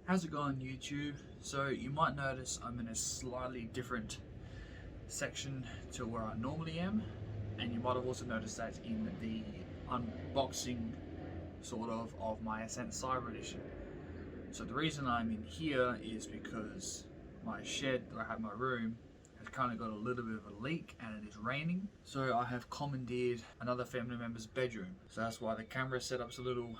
How's it going, YouTube? So you might notice I'm in a slightly different section to where I normally am, and you might have also noticed that in the unboxing of my Ascent Cyber Edition. So the reason I'm in here is because my shed that I have in my room has kind of got a little bit of a leak and it is raining. So I have commandeered another family member's bedroom. So that's why the camera setup's a little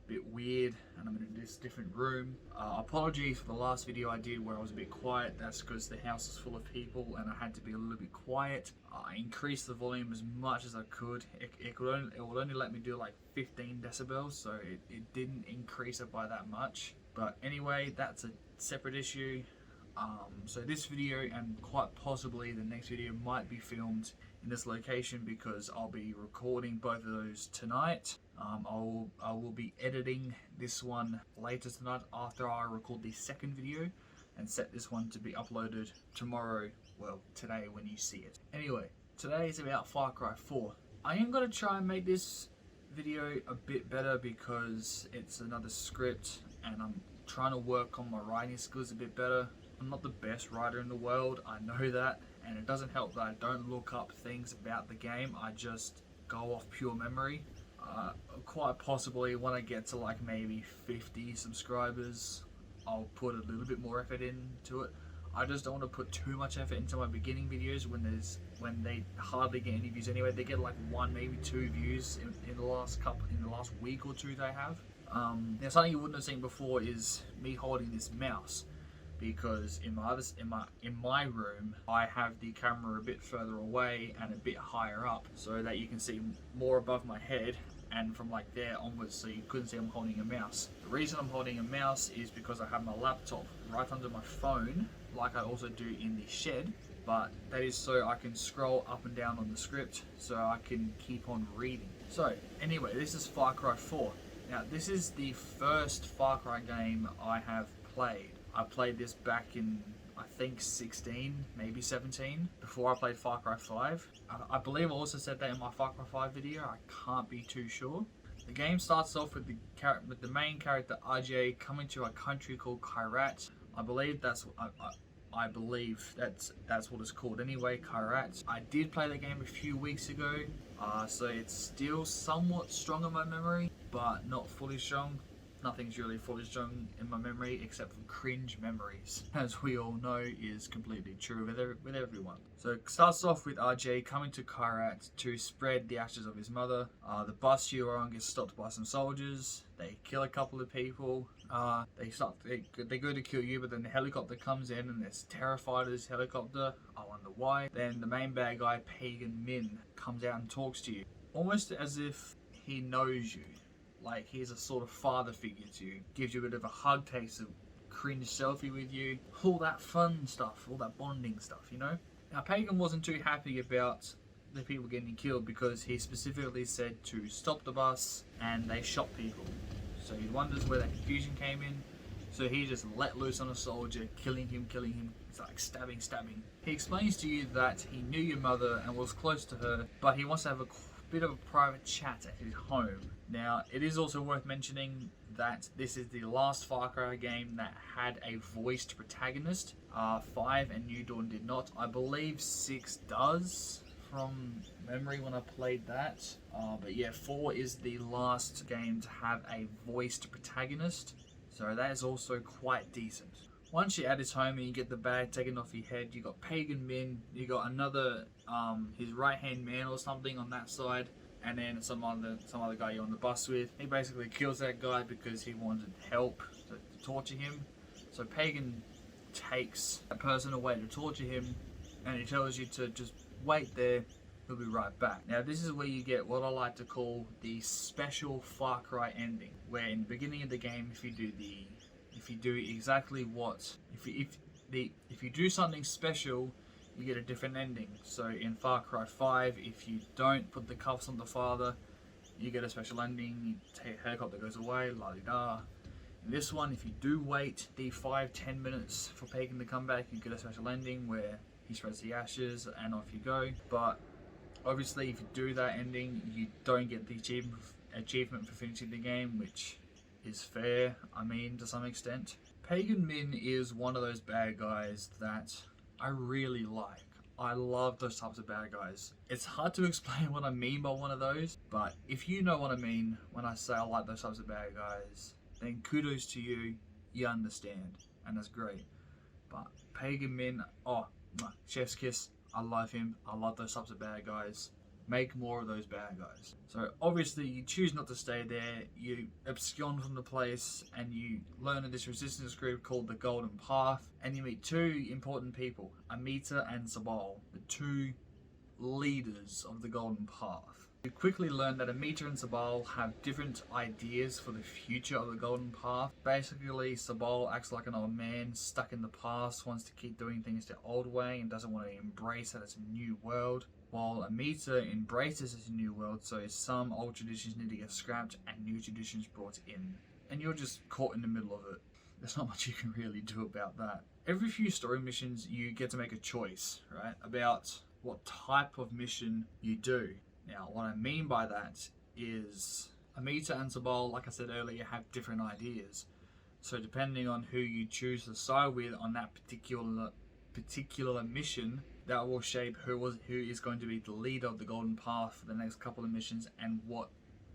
bit weird and I'm in this different room. Apologies for the last video I did where I was a bit quiet. That's because the house is full of people and I had to be a little bit quiet. I increased the volume as much as I could. It would only let me do like 15 decibels, so it didn't increase it by that much. But anyway, that's a separate issue. So this video and quite possibly the next video might be filmed in this location because I'll be recording both of those tonight. I will be editing this one later tonight after I record the second video and set this one to be uploaded tomorrow, well today when you see it. Anyway, today is about Far Cry 4. I am going to try and make this video a bit better because it's another script and I'm trying to work on my writing skills a bit better. I'm not the best writer in the world, I know that, and it doesn't help that I don't look up things about the game. I just go off pure memory. Quite possibly when I get to like maybe 50 subscribers, I'll put a little bit more effort into it. I just don't want to put too much effort into my beginning videos when they hardly get any views anyway. They get like 1, maybe 2 views in the last week or two they have. Now something you wouldn't have seen before is me holding this mouse, because in my room I have the camera a bit further away and a bit higher up so that you can see more above my head, and from like there onwards so you couldn't see I'm holding a mouse. The reason I'm holding a mouse is because I have my laptop right under my phone like I also do in the shed, but that is so I can scroll up and down on the script so I can keep on reading. So anyway, this is Far Cry 4. Now this is the first Far Cry game I have played. I played this back in, I think 16, maybe 17, before I played Far Cry 5. I believe I also said that in my Far Cry 5 video, I can't be too sure. The game starts off with the main character RJ coming to a country called Kyrat. I believe that's what it's called anyway, Kyrat. I did play the game a few weeks ago, so it's still somewhat strong in my memory, but not fully strong. Nothing's really fully strong in my memory except for cringe memories, as we all know is completely true with everyone. So it starts off with RJ coming to Kyrat to spread the ashes of his mother. The bus you are on gets stopped by some soldiers. They kill a couple of people. They go to kill you, but then the helicopter comes in and they're terrified of this helicopter. I wonder why. Then the main bad guy, Pagan Min, comes out and talks to you, almost as if he knows you. Like he's a sort of father figure to you, gives you a bit of a hug, takes a cringe selfie with you, all that fun stuff, all that bonding stuff, you know? Now Pagan wasn't too happy about the people getting killed because he specifically said to stop the bus and they shot people. So he wonders where that confusion came in. So he just let loose on a soldier, killing him. It's like stabbing. He explains to you that he knew your mother and was close to her, but he wants to have a bit of a private chat at his home. Now, it is also worth mentioning that this is the last Far Cry game that had a voiced protagonist. 5 and New Dawn did not. I believe 6 does, from memory when I played that. But yeah, 4 is the last game to have a voiced protagonist. So that is also quite decent. Once you're at his home and you get the bag taken off your head, you got Pagan Min, you got another, his right hand man or something on that side, and then some other guy you're on the bus with. He basically kills that guy because he wanted help to torture him. So Pagan takes that person away to torture him, and he tells you to just wait there, he'll be right back. Now this is where you get what I like to call the special Far Cry ending, where in the beginning of the game, if you do something special, you get a different ending. So in Far Cry 5, if you don't put the cuffs on the father, you get a special ending. Helicopter goes away, la-di-da. In this one, if you do wait the 5-10 minutes for Pagan to come back, you get a special ending where he spreads the ashes and off you go. But obviously, if you do that ending, you don't get the achievement for finishing the game, which is fair, I mean, to some extent. Pagan Min is one of those bad guys that I really like. I love those types of bad guys. It's hard to explain what I mean by one of those, but if you know what I mean when I say I like those types of bad guys, then kudos to you, you understand, and that's great. But Pagan Min, oh, chef's kiss, I love him. I love those types of bad guys. Make more of those bad guys. So obviously you choose not to stay there, you abscond from the place, and you learn of this resistance group called the Golden Path, and you meet two important people, Amita and Sabal, the two leaders of the Golden Path. You quickly learn that Amita and Sabal have different ideas for the future of the Golden Path. Basically, Sabal acts like an old man stuck in the past, wants to keep doing things the old way and doesn't want to embrace that it's a new world. While Amita embraces this new world, so some old traditions need to get scrapped and new traditions brought in. And you're just caught in the middle of it. There's not much you can really do about that. Every few story missions, you get to make a choice, right, about what type of mission you do. Now, what I mean by that is Amita and Sabal, like I said earlier, have different ideas. So depending on who you choose to side with on that particular mission, that will shape who is going to be the leader of the Golden Path for the next couple of missions, and what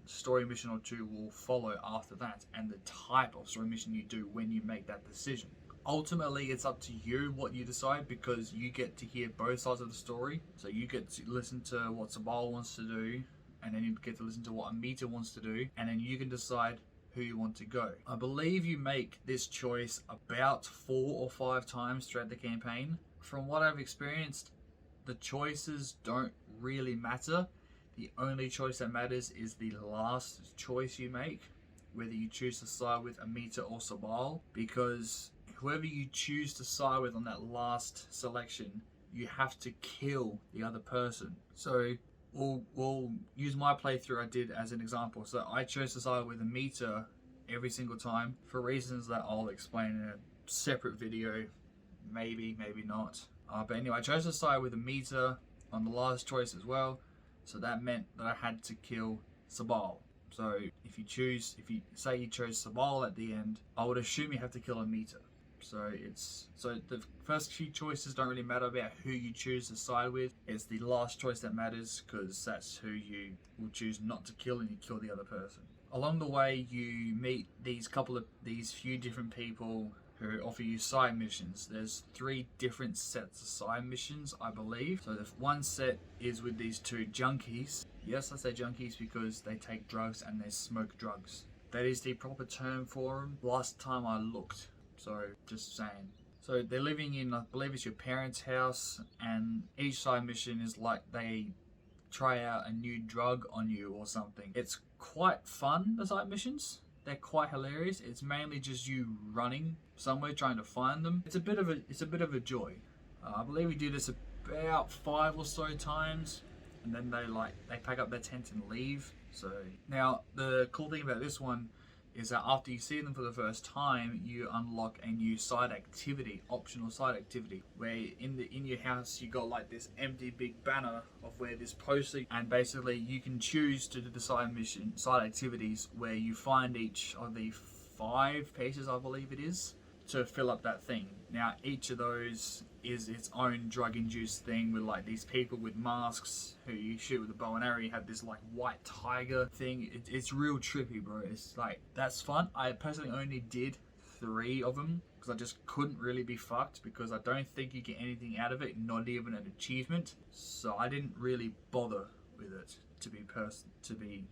story mission or two will follow after that, and the type of story mission you do when you make that decision. Ultimately, it's up to you what you decide, because you get to hear both sides of the story. So you get to listen to what Sabal wants to do, and then you get to listen to what Amita wants to do, and then you can decide who you want to go. I believe you make this choice about 4 or 5 times throughout the campaign. From what I've experienced, the choices don't really matter. The only choice that matters is the last choice you make, whether you choose to side with Amita or Sabal, because whoever you choose to side with on that last selection, you have to kill the other person. So we'll use my playthrough I did as an example. So I chose to side with Amita every single time for reasons that I'll explain in a separate video. Maybe not. But anyway, I chose to side with Amita on the last choice as well. So that meant that I had to kill Sabal. So if you say you chose Sabal at the end, I would assume you have to kill Amita. So the first few choices don't really matter about who you choose to side with. It's the last choice that matters, because that's who you will choose not to kill, and you kill the other person. Along the way, you meet these few different people who offer you side missions. There's 3 different sets of side missions, I believe. So the one set is with these 2 junkies. Yes, I say junkies because they take drugs and they smoke drugs. That is the proper term for them. Last time I looked. So just saying. So they're living in, I believe it's your parents' house, and each side mission is like they try out a new drug on you or something. It's quite fun, the side missions. They're quite hilarious. It's mainly just you running somewhere trying to find them. It's a bit of a joy. I believe we do this about 5 or so times, and then they pack up their tent and leave. So now the cool thing about this one is that after you see them for the first time, you unlock a new side activity, optional side activity, where in your house you got like this empty big banner of where this poster, and basically you can choose to do the side activities where you find each of the 5 pieces, I believe it is, to fill up that thing. Now each of those is its own drug-induced thing, with like these people with masks who you shoot with a bow and arrow. You have this like white tiger thing. It's real trippy, bro. It's like, that's fun. I personally only did 3 of them because I just couldn't really be fucked, because I don't think you get anything out of it, not even an achievement. So I didn't really bother with it, to be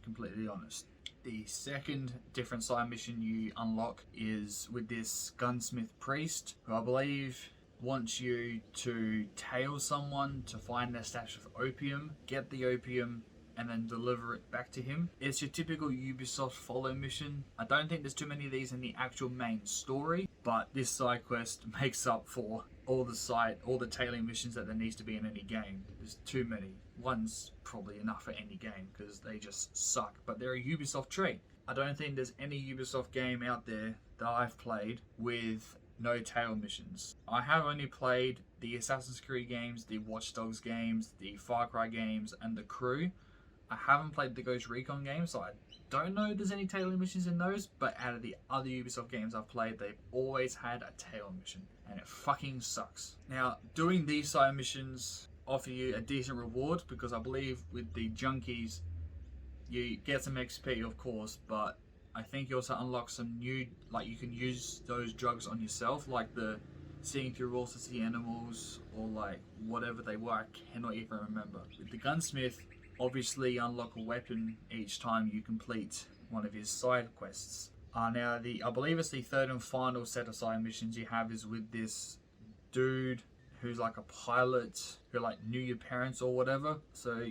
completely honest. The second different side mission you unlock is with this gunsmith priest, who I believe wants you to tail someone to find their stash of opium, get the opium, and then deliver it back to him. It's your typical Ubisoft follow mission. I don't think there's too many of these in the actual main story, but this side quest makes up for all the tailing missions that there needs to be in any game. There's too many. One's probably enough for any game because they just suck, but they're a Ubisoft trait. I don't think there's any Ubisoft game out there that I've played with no tail missions. I have only played the Assassin's Creed games, the Watch Dogs games, the Far Cry games, and the Crew. I haven't played the Ghost Recon game, so I don't know if there's any tailoring missions in those, but out of the other Ubisoft games I've played, they've always had a tail mission, and it fucking sucks. Now, doing these side missions offer you a decent reward, because I believe with the junkies, you get some XP, of course, but I think you also unlock some new, like you can use those drugs on yourself, like the seeing through walls to see animals, or like whatever they were, I cannot even remember. With the gunsmith, obviously you unlock a weapon each time you complete one of his side quests. Now I believe it's the third and final set of side missions you have is with this dude who's like a pilot who like knew your parents or whatever. So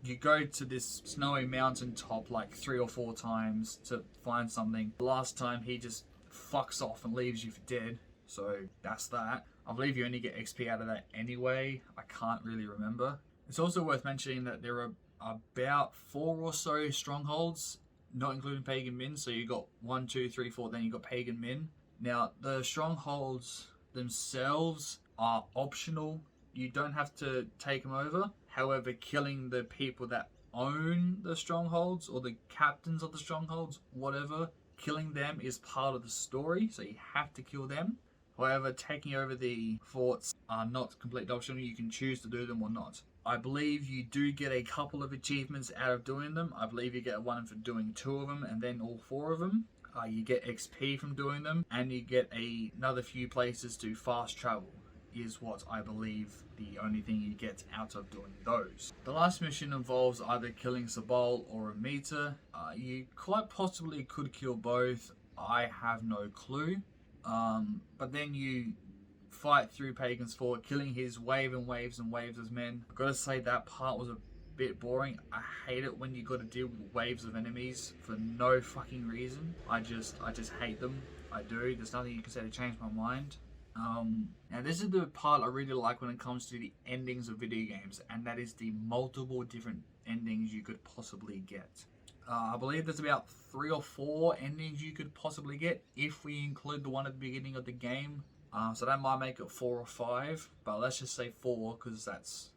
you go to this snowy mountain top like 3 or 4 times to find something. The last time he just fucks off and leaves you for dead. So that's that. I believe you only get XP out of that anyway. I can't really remember. It's also worth mentioning that there are about 4 or so strongholds, not including Pagan Min. So you got 1, 2, 3, 4, then you got Pagan Min. Now the strongholds themselves are optional. You don't have to take them over. However, killing the people that own the strongholds or the captains of the strongholds, whatever, killing them is part of the story, so you have to kill them. However, taking over the forts are not completely optional. You can choose to do them or not. I believe you do get a couple of achievements out of doing them. I believe you get one for doing 2 of them and then all 4 of them. You get XP from doing them, and you get another few places to fast travel, is what I believe the only thing you get out of doing those. The last mission involves either killing Sabal or a meter. You quite possibly could kill both. I have no clue. But then you fight through Pagan's Fort, killing his wave and waves and waves of men. I've got to say that part was a bit boring. I hate it when you got to deal with waves of enemies for no fucking reason. I just hate them. I do. There's nothing you can say to change my mind. Now this is the part I really like when it comes to the endings of video games, and that is the multiple different endings you could possibly get. I believe there's about 3 or 4 endings you could possibly get if we include the one at the beginning of the game. So that might make it 4 or 5, but let's just say 4 because that's,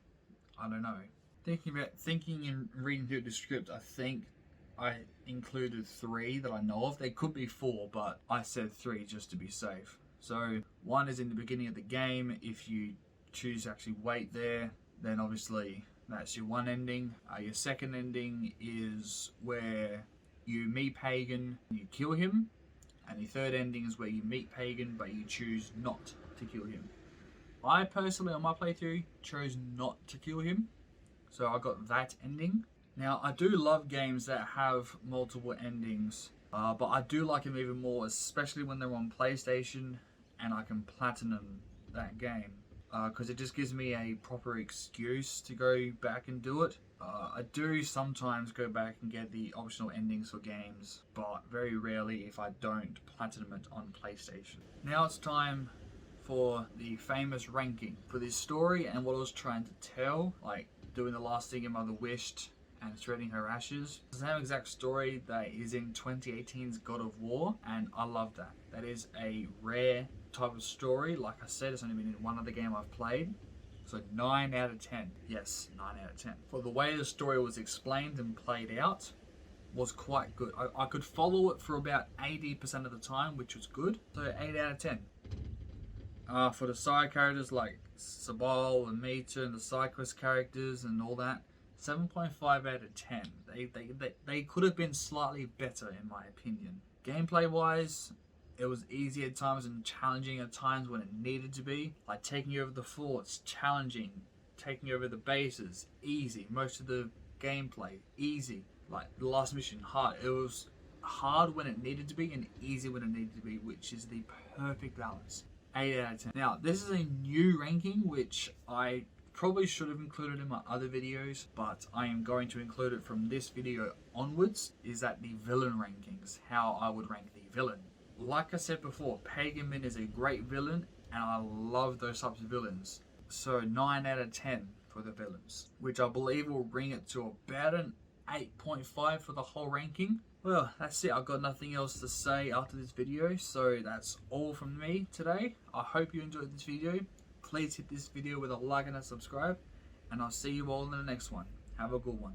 I don't know. Thinking and reading through the script, I think I included 3 that I know of. There could be 4, but I said 3 just to be safe. So 1 is in the beginning of the game. If you choose to actually wait there, then obviously that's your 1 ending. Your 2nd ending is where you meet Pagan and you kill him. And your 3rd ending is where you meet Pagan but you choose not to kill him. I personally, on my playthrough, chose not to kill him. So I got that ending. Now I do love games that have multiple endings. But I do like them even more, especially when they're on PlayStation and I can platinum that game. Because it just gives me a proper excuse to go back and do it. I do sometimes go back and get the optional endings for games, but very rarely if I don't platinum it on PlayStation. Now it's time for the famous ranking for this story and what I was trying to tell, like doing the last thing your mother wished and threading her ashes. It's the same exact story that is in 2018's God of War, and I love that. That is a rare type of story. Like I said, it's only been in one other game I've played. So 9 out of 10. Yes, 9 out of 10. For the way the story was explained and played out, was quite good. I could follow it for about 80% of the time, which was good. So 8 out of 10. For the side characters like Sabal and Mita and the side quest characters and all that, 7.5 out of 10. They could have been slightly better in my opinion. Gameplay wise, it was easy at times and challenging at times when it needed to be. Like taking over the forts, challenging. Taking over the bases, easy. Most of the gameplay, easy. Like the last mission, hard. It was hard when it needed to be and easy when it needed to be, which is the perfect balance. 8 out of 10. Now, this is a new ranking, which I probably should have included in my other videos, but I am going to include it from this video onwards, is that the villain rankings, how I would rank the villain. Like I said before, Pagan Min is a great villain, and I love those types of villains. So 9 out of 10 for the villains, which I believe will bring it to about an 8.5 for the whole ranking. Well, that's it. I've got nothing else to say after this video, so that's all from me today. I hope you enjoyed this video. Please hit this video with a like and a subscribe, and I'll see you all in the next one. Have a good one.